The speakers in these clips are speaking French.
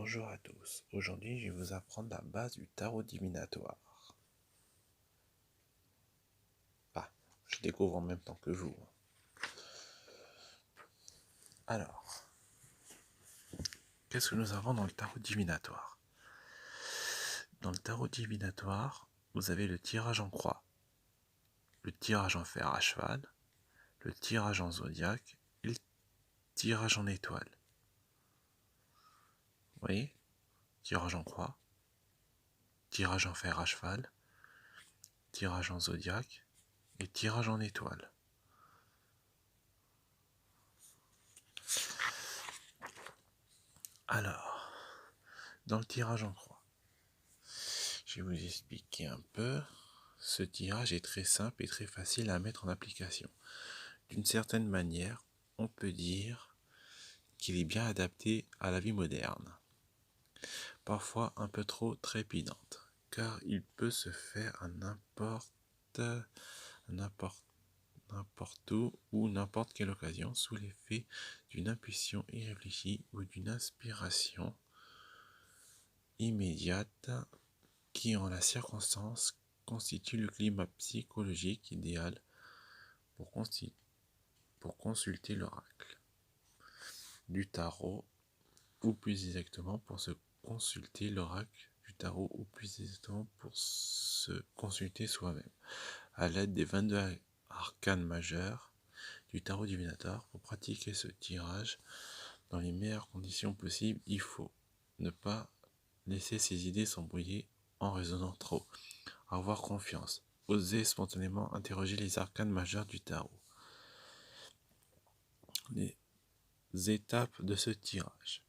Bonjour à tous, aujourd'hui je vais vous apprendre la base du tarot divinatoire. Je découvre en même temps que vous. Alors, qu'est-ce que nous avons dans le tarot divinatoire? Dans le tarot divinatoire, vous avez le tirage en croix, le tirage en fer à cheval, le tirage en zodiaque et le tirage en étoile. Vous voyez? Tirage en croix, tirage en fer à cheval, tirage en zodiaque et tirage en étoile. Alors, dans le tirage en croix, je vais vous expliquer un peu. Ce tirage est très simple et très facile à mettre en application. D'une certaine manière, on peut dire qu'il est bien adapté à la vie moderne, parfois un peu trop trépidante, car il peut se faire à n'importe où ou n'importe quelle occasion sous l'effet d'une intuition irréfléchie ou d'une inspiration immédiate qui, en la circonstance, constitue le climat psychologique idéal pour consulter l'oracle du tarot, ou plus exactement pour se consulter l'oracle du tarot, ou plus exactement pour se consulter soi-même, à l'aide des 22 arcanes majeures du tarot divinatoire. Pour pratiquer ce tirage dans les meilleures conditions possibles, il faut ne pas laisser ses idées s'embrouiller en raisonnant trop, avoir confiance, oser spontanément interroger les arcanes majeures du tarot. Les étapes de ce tirage.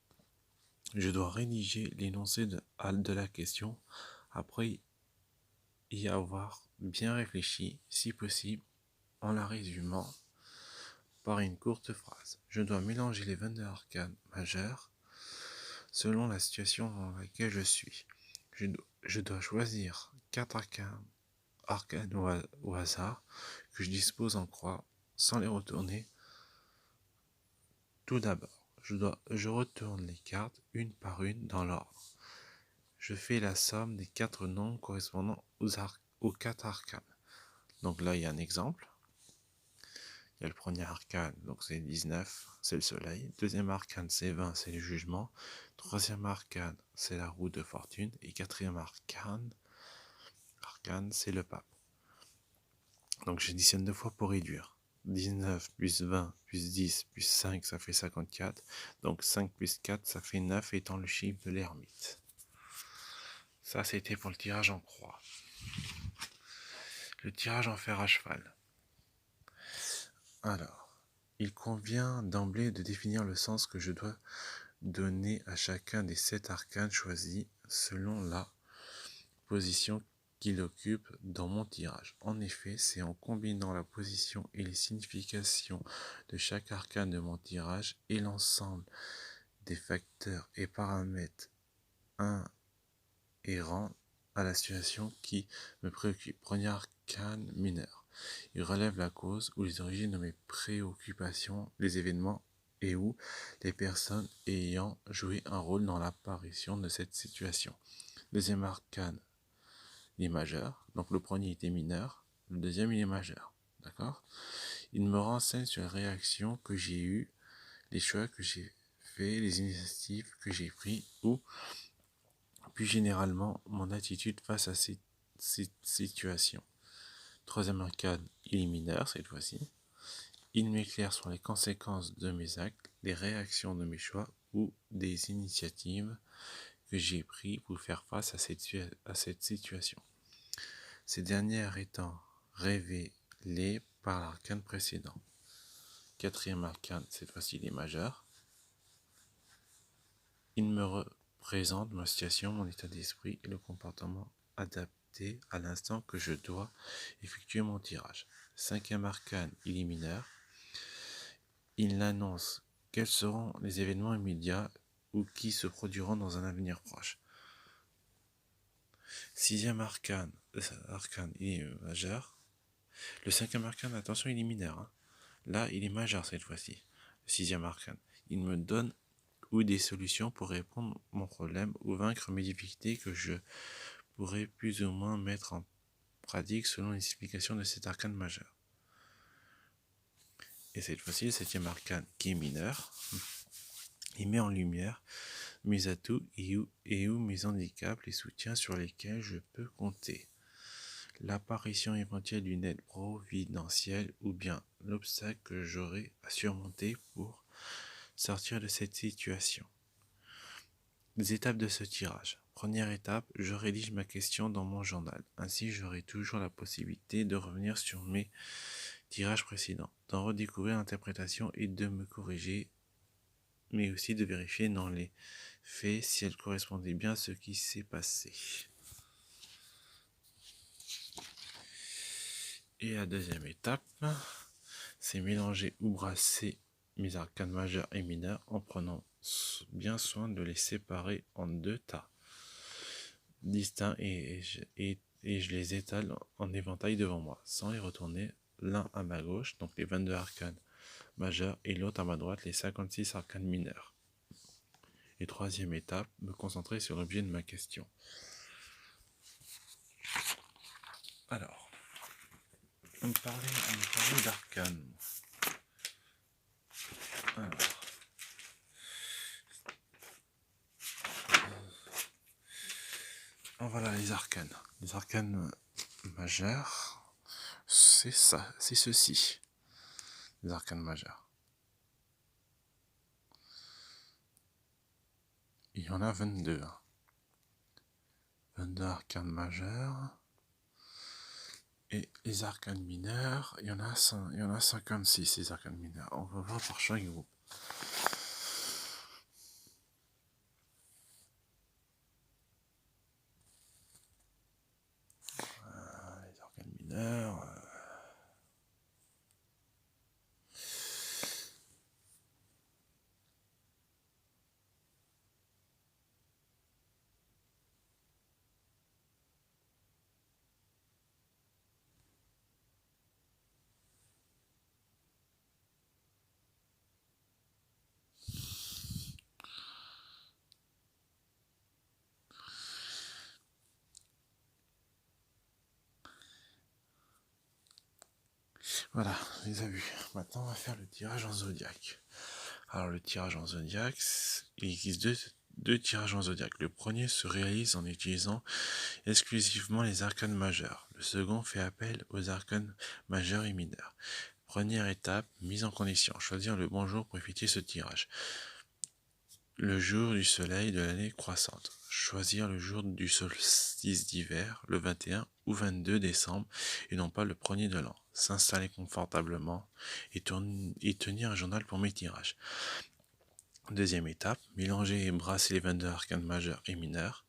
Je dois rédiger l'énoncé de la question, après y avoir bien réfléchi, si possible, en la résumant par une courte phrase. Je dois mélanger les 22 arcanes majeures selon la situation dans laquelle je suis. Je dois choisir 4 arcanes au hasard que je dispose en croix sans les retourner. Tout d'abord, je retourne les cartes une par une dans l'ordre. Je fais la somme des 4 nombres correspondant aux 4 arcanes. Donc là, il y a un exemple. Il y a le premier arcane, donc c'est 19, c'est le soleil. Deuxième arcane, c'est 20, c'est le jugement. Troisième arcane, c'est la roue de fortune. Et quatrième arcane, c'est le pape. Donc j'additionne 2 fois pour réduire. 19 plus 20 plus 10 plus 5, ça fait 54. Donc 5 plus 4, ça fait 9, étant le chiffre de l'ermite. Ça, c'était pour le tirage en croix. Le tirage en fer à cheval. Alors, il convient d'emblée de définir le sens que je dois donner à chacun des 7 arcanes choisis selon la position qu'il occupe dans mon tirage. En effet, c'est en combinant la position et les significations de chaque arcane de mon tirage et l'ensemble des facteurs et paramètres inhérents à la situation qui me préoccupe. Premier arcane mineur. Il relève la cause ou les origines de mes préoccupations, les événements et ou les personnes ayant joué un rôle dans l'apparition de cette situation. Deuxième arcane, il est majeur. Donc le premier était mineur, le deuxième il est majeur. D'accord? Il me renseigne sur les réactions que j'ai eues, les choix que j'ai faits, les initiatives que j'ai prises ou plus généralement mon attitude face à cette situation. Troisième arcane, il est mineur cette fois-ci. Il m'éclaire sur les conséquences de mes actes, les réactions de mes choix ou des initiatives que j'ai prises pour faire face à cette situation. Ces dernières étant révélées par l'arcane précédent. Quatrième arcane, cette fois-ci il est majeur. Il me représente ma situation, mon état d'esprit et le comportement adapté à l'instant que je dois effectuer mon tirage. Cinquième arcane, il est mineur. Il annonce quels seront les événements immédiats ou qui se produiront dans un avenir proche. Sixième arcane, il est majeur. Le cinquième arcane, attention, il est mineur. Là, il est majeur cette fois-ci. Le sixième arcane, il me donne ou des solutions pour répondre à mon problème ou vaincre mes difficultés que je pourrais plus ou moins mettre en pratique selon l'explication de cet arcane majeur. Et cette fois-ci, le 7e arcane qui est mineur, il met en lumière mes atouts et où mes handicaps, les soutiens sur lesquels je peux compter. L'apparition éventuelle d'une aide providentielle ou bien l'obstacle que j'aurai à surmonter pour sortir de cette situation. Les étapes de ce tirage. Première étape, je rédige ma question dans mon journal. Ainsi, j'aurai toujours la possibilité de revenir sur mes tirages précédents, d'en redécouvrir l'interprétation et de me corriger, mais aussi de vérifier dans les faits si elle correspondait bien à ce qui s'est passé. Et la deuxième étape, c'est mélanger ou brasser mes arcanes majeurs et mineurs en prenant bien soin de les séparer en 2 tas distincts et je les étale en éventail devant moi, sans les retourner, l'un à ma gauche, donc les 22 arcanes majeurs, et l'autre à ma droite, les 56 arcanes mineurs. Et troisième étape, me concentrer sur l'objet de ma question. Alors, on parlait d'arcanes. Alors, voilà les arcanes. Les arcanes majeurs, c'est ça, c'est ceci. Les arcanes majeurs. Il y en a 22. 22 arcanes majeurs. Et les arcanes mineurs, il y en a 56, les arcanes mineurs. On va voir par chaque groupe. Les arcanes mineurs. Voilà, on les a vus. Maintenant, on va faire le tirage en zodiaque. Alors, le tirage en zodiaque, il existe deux tirages en zodiaque. Le premier se réalise en utilisant exclusivement les arcanes majeurs. Le second fait appel aux arcanes majeurs et mineurs. Première étape, mise en condition. Choisir le bon jour pour effectuer ce tirage. Le jour du soleil de l'année croissante. Choisir le jour du solstice d'hiver, le 21 ou 22 décembre, et non pas le 1er de l'an. S'installer confortablement et tenir un journal pour mes tirages. Deuxième étape, mélanger et brasser les 22 arcanes majeurs et mineurs.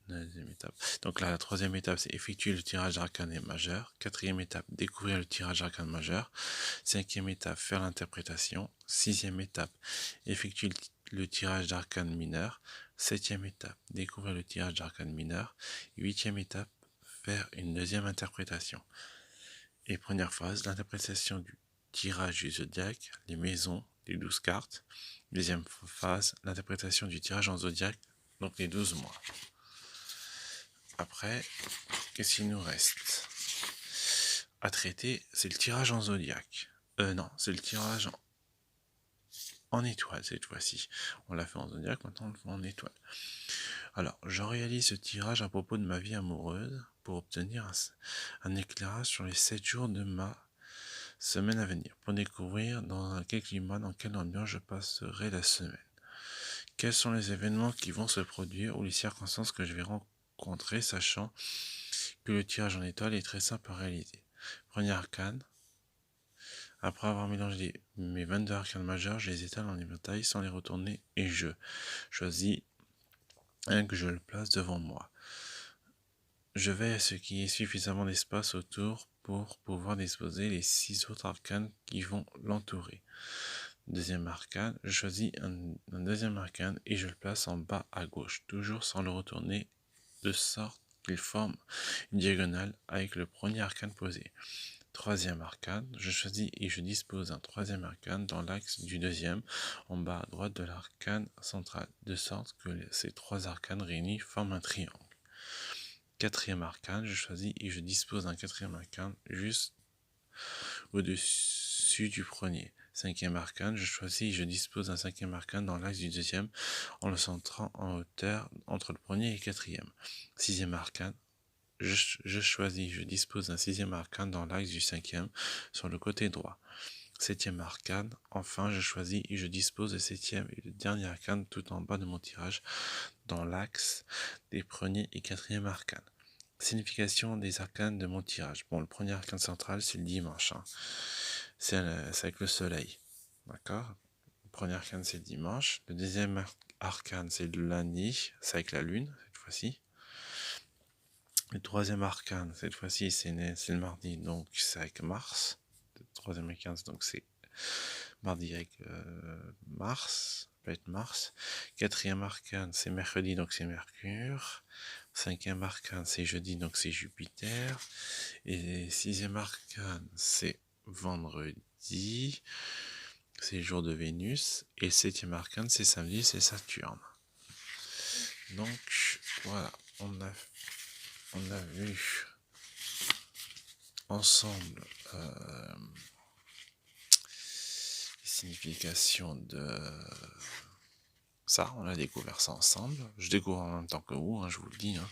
Deuxième étape. Donc là, la troisième étape, c'est effectuer le tirage d'arcane et majeur. Quatrième étape, découvrir le tirage d'arcane majeur. Cinquième étape, faire l'interprétation. Sixième étape, effectuer le tirage d'arcane mineur. Septième étape, découvrir le tirage d'arcane mineur. Huitième étape, faire une deuxième interprétation. Et première phase, l'interprétation du tirage du zodiaque, les maisons, les 12 cartes. Deuxième phase, l'interprétation du tirage en zodiaque, donc les 12 mois. Après, qu'est-ce qu'il nous reste à traiter? C'est le tirage en zodiaque. Non, c'est le tirage en étoile cette fois-ci. On l'a fait en zodiaque, maintenant on le fait en étoile. Alors, je réalise ce tirage à propos de ma vie amoureuse pour obtenir un éclairage sur les 7 jours de ma semaine à venir, pour découvrir dans quel climat, dans quelle ambiance je passerai la semaine. Quels sont les événements qui vont se produire ou les circonstances que je vais rencontrer, sachant que le tirage en étoile est très simple à réaliser. Premier arcane. Après avoir mélangé mes 22 arcanes majeurs, je les étale en éventail sans les retourner et je choisis un que je le place devant moi. Je veille à ce qu'il y ait suffisamment d'espace autour pour pouvoir disposer les 6 autres arcanes qui vont l'entourer. Deuxième arcane, je choisis un deuxième arcane et je le place en bas à gauche, toujours sans le retourner, de sorte qu'il forme une diagonale avec le premier arcane posé. Troisième arcane, je choisis et je dispose d'un troisième arcane dans l'axe du deuxième, en bas à droite de l'arcane central, de sorte que ces trois arcanes réunis forment un triangle. Quatrième arcane, je choisis et je dispose d'un quatrième arcane juste au-dessus du premier. Cinquième arcane, je choisis et je dispose d'un cinquième arcane dans l'axe du deuxième, en le centrant en hauteur entre le premier et le quatrième. Sixième arcane, je choisis, je dispose d'un sixième arcane dans l'axe du cinquième, sur le côté droit. Septième arcane, enfin je choisis et je dispose de septième et de dernier arcane tout en bas de mon tirage, dans l'axe des premiers et quatrième arcanes. Signification des arcanes de mon tirage. Bon, le premier arcane central, c'est le dimanche. Hein. C'est avec le soleil. D'accord. Le premier arcane, c'est le dimanche. Le deuxième arcane, c'est le lundi. C'est avec la lune, cette fois-ci. Le troisième arcane, cette fois-ci, c'est le mardi, donc c'est avec Mars. Le troisième arcane, donc c'est mardi avec Mars, peut être Mars. Quatrième arcane, c'est mercredi, donc c'est Mercure. Cinquième arcane, c'est jeudi, donc c'est Jupiter. Et sixième arcane, c'est vendredi, c'est le jour de Vénus. Et septième arcane, c'est samedi, c'est Saturne. Donc voilà, on a vu ensemble les significations de ça, on a découvert ça ensemble. Je découvre en même temps que vous, hein, je vous le dis. Hein.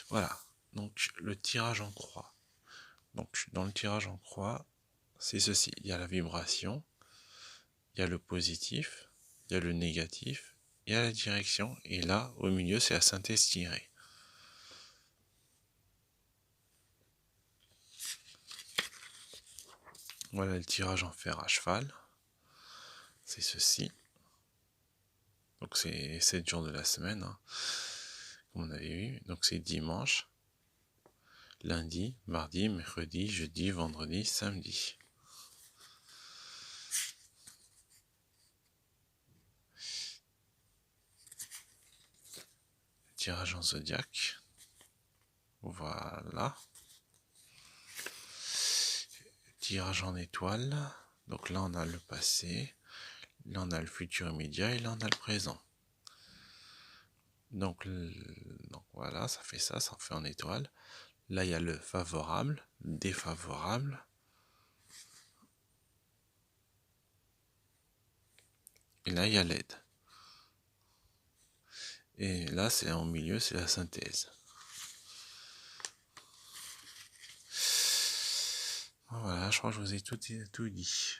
Voilà, donc le tirage en croix. Donc dans le tirage en croix, c'est ceci. Il y a la vibration, il y a le positif, il y a le négatif, il y a la direction, et là, au milieu, c'est la synthèse tirée. Voilà le tirage en fer à cheval. C'est ceci. Donc c'est 7 jours de la semaine, hein, comme on avait vu. Donc c'est dimanche, lundi, mardi, mercredi, jeudi, vendredi, samedi. Tirage en zodiaque. Voilà. Tirage en étoile. Donc là on a le passé, là on a le futur immédiat et là on a le présent. Donc voilà, ça fait ça fait en étoile. Là il y a le favorable, le défavorable. Et là il y a l'aide. Et là c'est en milieu, c'est la synthèse. Voilà, je crois que je vous ai tout dit.